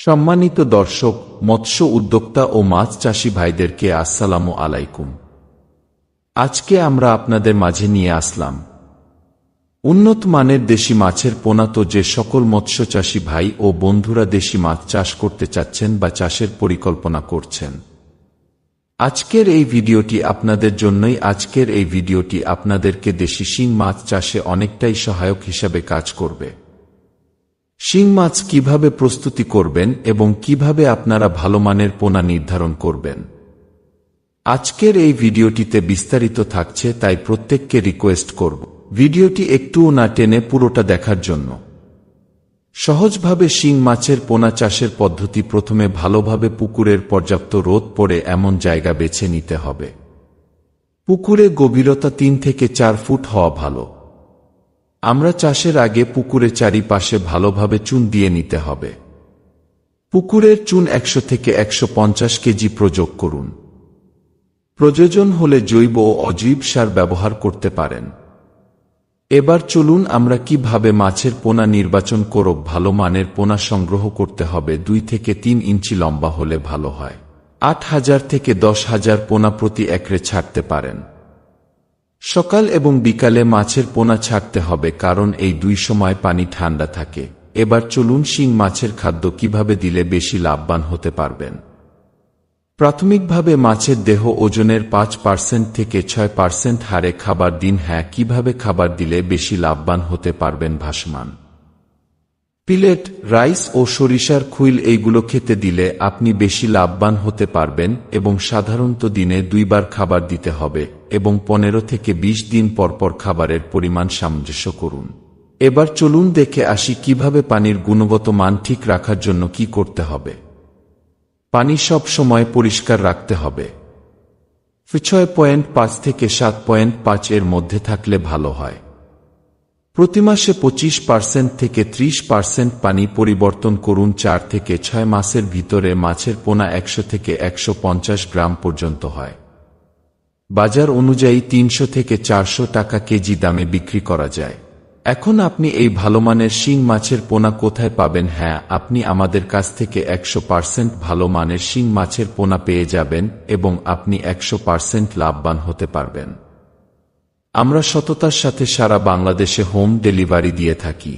সম্মানিত দর্শক, মৎস্য উদ্যোক্তা ও মাছ চাষী ভাইদেরকে আসসালামু আলাইকুম। আজকে আমরা আপনাদের মাঝে নিয়ে আসলাম উন্নত মানের দেশি মাছের পোনা। তো যে সকল মৎস্য চাষী ভাই ও বন্ধুরা দেশি মাছ চাষ করতে চাচ্ছেন বা চাষের পরিকল্পনা করছেন, আজকের এই ভিডিওটি আপনাদের জন্যই। আজকের এই ভিডিওটি আপনাদেরকে দেশি শিং মাছ চাষে অনেকটাই সহায়ক হিসাবে কাজ করবে। শিং মাছ কিভাবে প্রস্তুতি করবেন এবং কিভাবে আপনারা ভালো মানের পোনা নির্ধারণ করবেন, আজকের এই ভিডিওটিতে বিস্তারিত থাকছে। তাই প্রত্যেককে রিকোয়েস্ট করব ভিডিওটি একটুও না টেনে পুরোটা দেখার জন্য। সহজভাবে শিং মাছের পোনা চাষের পদ্ধতি: প্রথমে ভালোভাবে পুকুরের পর্যাপ্ত রোদ পড়ে এমন জায়গা বেছে নিতে হবে। পুকুরে গভীরতা 3 থেকে 4 ফুট হওয়া ভালো। আমরা চাষের আগে পুকুরে চারিপাশে ভালোভাবে চুন দিয়ে নিতে হবে। পুকুরের চুন 100 থেকে 150 কেজি প্রয়োগ করুন। প্রয়োজন হলে জৈব ও অজৈব সার ব্যবহার করতে পারেন। এবার চলুন আমরা কিভাবে মাছের পোনা নির্বাচন করব। ভালো মানের পোনা সংগ্রহ করতে হবে। 2 থেকে 3 ইঞ্চি লম্বা হলে ভালো হয়। 8,000 থেকে 10,000 পোনা প্রতি একরে ছাড়তে পারেন। সকাল এবং বিকালে মাছের পোনা ছাড়তে হবে, কারণ এই দুই সময় পানি ঠান্ডা থাকে। এবার চলুন শিং মাছের খাদ্য কিভাবে দিলে বেশি লাভবান হতে পারবেন। প্রাথমিকভাবে মাছের দেহ ওজনের 5% থেকে 6% হারে খাবার দিন। হ্যাঁ, কিভাবে খাবার দিলে বেশি লাভবান হতে পারবেন? ভাসমান পিলেট, রাইস ও সরিষার খুইল এইগুলো খেতে দিলে আপনি বেশি লাভবান হতে পারবেন। এবং সাধারণত দিনে 2 বার খাবার দিতে হবে এবং 15 থেকে 20 দিন পরপর খাবারের পরিমাণ সামঞ্জস্য করুন। এবার চলুন দেখে আসি কিভাবে পানির গুণগত মান ঠিক রাখার জন্য কি করতে হবে। পানি সব সময় পরিষ্কার রাখতে হবে। 6.5 থেকে 7.5 এর মধ্যে থাকলে ভালো হয়। প্রতি মাসে 25% থেকে 30% পানি পরিবর্তন করুন। 4 থেকে 6 মাসের ভিতরে মাছের পোনা 100 থেকে 150 গ্রাম পর্যন্ত হয়। বাজার অনুযায়ী 300 থেকে 400 টাকা কেজি দামে বিক্রি করা যায়। এখন আপনি এই ভালোমানের শিং মাছের পোনা কোথায় পাবেন? হ্যাঁ, আপনি আমাদের কাছ থেকে 100% ভালো মানের শিং মাছের পোনা পেয়ে যাবেন এবং আপনি 100% লাভবান হতে পারবেন। আমরা সততার সাথে সারা বাংলাদেশে হোম ডেলিভারি দিয়ে থাকি।